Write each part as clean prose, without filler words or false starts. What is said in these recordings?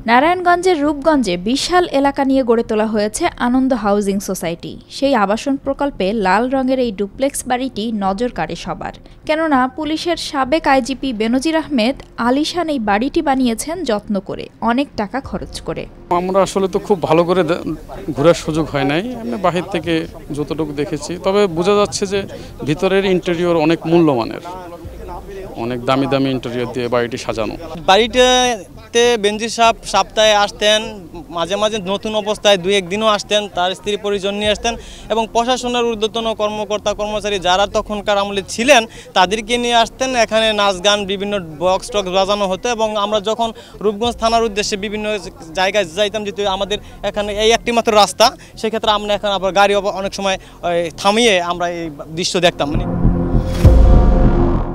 নারায়ণগঞ্জের রূপগঞ্জে বিশাল এলাকা নিয়ে গড়ে তোলা হয়েছে আনন্দ হাউজিং সোসাইটি। সেই আবাসন প্রকল্পে লাল রঙের এই ডুপ্লেক্স বাড়িটি নজর কাড়ে সবার, কেননা পুলিশের সাবেক আইজিপি বেনজির আহমেদ আলিশান এই বাড়িটি বানিয়েছেন যত্ন করে, অনেক টাকা খরচ করে। আমরা আসলে তো খুব ভালো করে ঘোরার সুযোগ হয় নাই, আমি বাহির থেকে যতটুকু দেখেছি। তবে বোঝা যাচ্ছে যে ভিতরের ইন্টেরিয়র অনেক মূল্যমানের, অনেক দামি দামি ইন্টেরিয়র দিয়ে বাড়িটি সাজানো। বাড়িটাতে বেনজির সাহেব সপ্তাহে আসতেন, মাঝে মাঝে নতুন অবস্থায় 2-1 দিনও আসতেন, তার স্ত্রী পরিজন নিয়ে আসতেন এবং প্রশাসনের ঊর্ধ্বতন কর্মকর্তা কর্মচারী যারা তখনকার আমলে ছিলেন তাদেরকে নিয়ে আসতেন। এখানে নাচ গান বিভিন্ন বক্স টক্স বাজানো হতো এবং আমরা যখন রূপগঞ্জ থানার উদ্দেশ্যে বিভিন্ন জায়গায় যাইতাম, যেহেতু আমাদের এখানে এই একটি মাত্র রাস্তা, সেক্ষেত্রে আমরা এখন আবার গাড়ি অনেক সময় থামিয়ে আমরা এই দৃশ্য দেখতাম।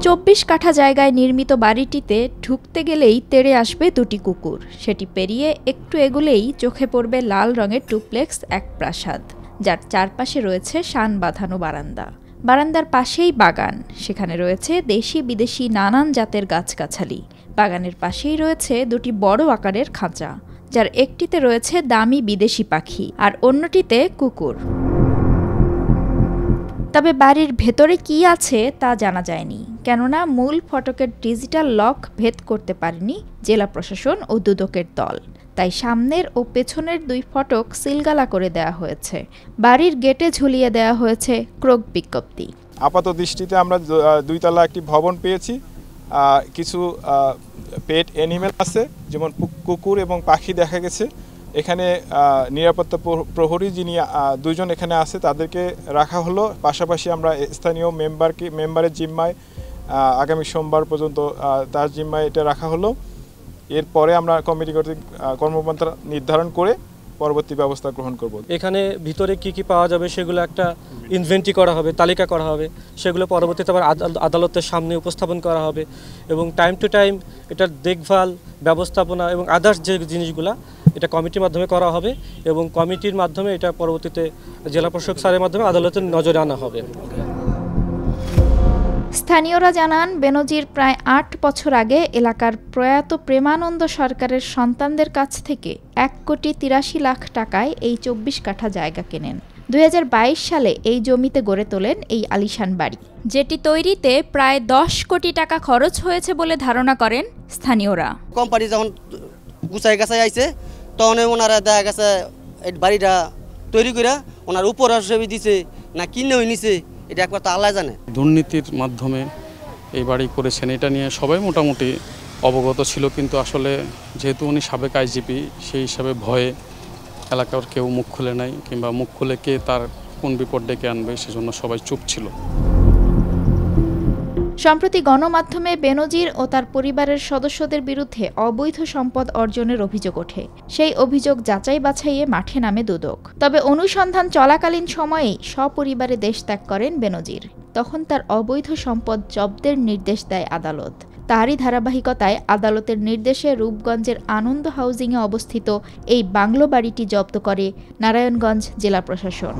24 কাঠা জায়গায় নির্মিত বাড়িটিতে ঢুকতে গেলেই তেড়ে আসবে দুটি কুকুর। সেটি পেরিয়ে একটু এগুলেই চোখে পড়বে লাল রঙের ডুপ্লেক্স এক প্রাসাদ, যার চারপাশে রয়েছে শান বাঁধানো বারান্দা। বারান্দার পাশেই বাগান, সেখানে রয়েছে দেশি বিদেশি নানান জাতের গাছগাছালি। বাগানের পাশেই রয়েছে দুটি বড় আকারের খাঁচা, যার একটিতে রয়েছে দামি বিদেশি পাখি আর অন্যটিতে কুকুর। তবে বাড়ির ভেতরে কি আছে তা জানা যায়নি, কেননা মূল ফটকের ডিজিটাল লক ভেদ করতে পারেনি জেলা প্রশাসন ও দুদকের দল। তাই সামনের ও পেছনের 2 ফটক সিলগালা করে দেওয়া হয়েছে। বাড়ির গেটে ঝুলিয়ে দেওয়া হয়েছে ক্রোক বিজ্ঞপ্তি। আপাত দৃষ্টিতে আমরা 2 তলা একটি ভবন পেয়েছি। কিছু পেট অ্যানিমেল আছে, যেমন কুকুর এবং পাখি দেখা গেছে। এখানে নিরাপত্তা প্রহরী যিনি 2 জন এখানে আছে তাদেরকে রাখা হলো। পাশাপাশি আমরা স্থানীয় মেম্বারের জিম্মায় আগামী সোমবার পর্যন্ত তার জিম্মায় এটা রাখা হলো। এরপরে আমরা কমিটি কর্তৃক কর্মপন্থা নির্ধারণ করে পরবর্তী ব্যবস্থা গ্রহণ করব। এখানে ভিতরে কি কি পাওয়া যাবে সেগুলো একটা ইনভেন্টরি করা হবে, তালিকা করা হবে, সেগুলো পরবর্তীতে আবার আদালতের সামনে উপস্থাপন করা হবে এবং টাইম টু টাইম এটার দেখভাল ব্যবস্থাপনা এবং আদার্স যে জিনিসগুলো এটা কমিটির মাধ্যমে করা হবে এবং কমিটির মাধ্যমে এটা পরবর্তীতে জেলা প্রশাসক স্যারের মাধ্যমে আদালতের নজরে আনা হবে। স্থানীয়রা জানান, বেনজির প্রায় 8 বছর আগে এলাকার প্রয়াত প্রেমানন্দ সরকারের সন্তানদের কাছ থেকে 1,83,00,000 টাকায় এই 24 কাঠা জায়গা কেনেন। 2022 সালে এই জমিতে গড়ে তোলেন এই আলিশান বাড়ি, যেটি তৈরিতে প্রায় 10 কোটি টাকা খরচ হয়েছে বলে ধারণা করেন স্থানীয়রা। কোম্পানি যখন গুছাই গাছাই আইছে তখন ওনারা দেখা গেছে এই বাড়িটা তৈরি করে ওনার উপর হিসেবে দিছে না কিনে নিছে, এটা একবার তো আল্লাহ জানে। দুর্নীতির মাধ্যমে এই বাড়ি করেছেন এটা নিয়ে সবাই মোটামুটি অবগত ছিল, কিন্তু আসলে যেহেতু উনি সাবেক আইজিপি, সেই হিসাবে ভয়ে এলাকার কেউ মুখ খুলে নাই, কিংবা মুখ খুলে কে তার কোন বিপদ ডেকে আনবে সেজন্য সবাই চুপ ছিল। সম্প্রতি গণমাধ্যমে বেনজির ও তার পরিবারের সদস্যদের বিরুদ্ধে অবৈধ সম্পদ অর্জনের অভিযোগ ওঠে। সেই অভিযোগ যাচাই বাছাইয়ে মাঠে নামে দুদক। তবে অনুসন্ধান চলাকালীন সময়েই সপরিবারে দেশ ত্যাগ করেন বেনজির। তখন তার অবৈধ সম্পদ জব্দের নির্দেশ দেয় আদালত। তারই ধারাবাহিকতায় আদালতের নির্দেশে রূপগঞ্জের আনন্দ হাউজিংয়ে অবস্থিত এই বাংলো বাড়িটি জব্দ করে নারায়ণগঞ্জ জেলা প্রশাসন।